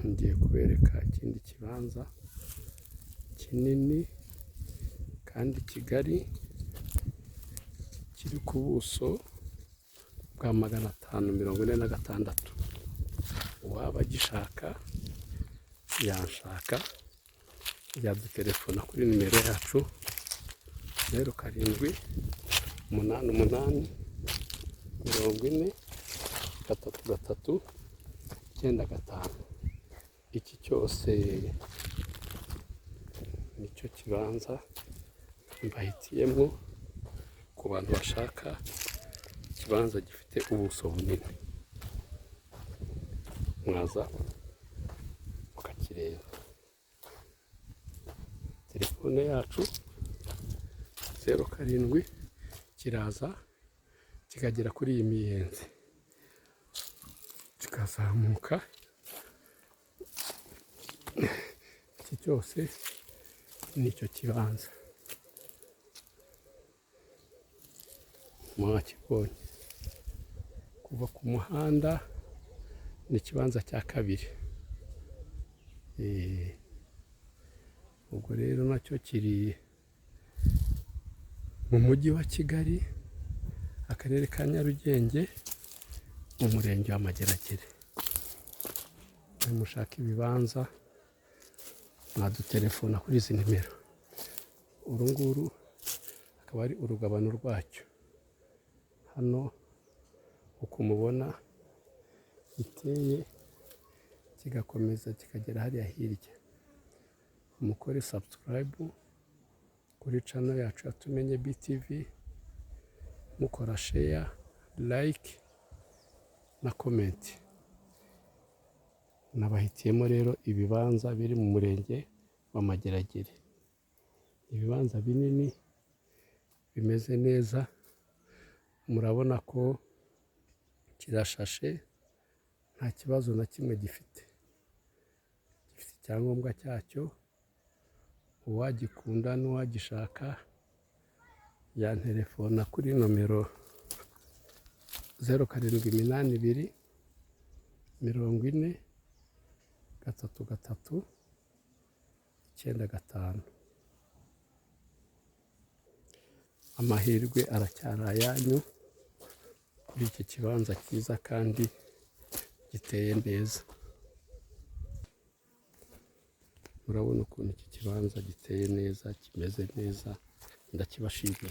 ngiye kubereka ikindi kibanza kinini kandi kigari kiri ku buso bwa 546. Uwaba agishaka yanshaka yadutelefona kuri nimero yacu 0788 40 33 95. Iki cyose nicyo kibanza mbahitiyemo ku bantu bashaka ikibanza gifite ubuso bunini, mwaza mukakireba. Telefone yacu 07 kiraza kikagera kuri iyi miyenzi kikazamuka. Iki cyose nicyo kibanza mwakibonye kuva ku muhanda, ni ikibanza cya kabiri. Ubwo rero nacyo kiri mu mujyi wa Kigali, akarere ka Nyarugenge, mu murenge wa Mageragere. Mushaka ibibanza mwadutelefona kuri izi nimero. Uru nguru akaba ari urugabano rwacyo. Hano uko mubona giteye kigakomeza kikagera hariya hirya. Mukore subscribe kuri channel yacu Yatumenye BTV, mukora share, like na comment. Nabahitiyemo rero ibibanza biri mu murenge wa Mageragere. Ibibanza binini bimeze neza, murabona ko kirashashe, nta kibazo na kimwe gifite. Gifite icyangombwa cyacyo. Uwagikunda n'uwagishaka yantelefona kuri nomero 0782 40 33 95. Amahirwe aracyari ayanyu kuri iki kibanza cyiza kandi giteye neza. Murabona ukuntu iki kibanza giteye neza, kimeze neza, ndakibashimiye.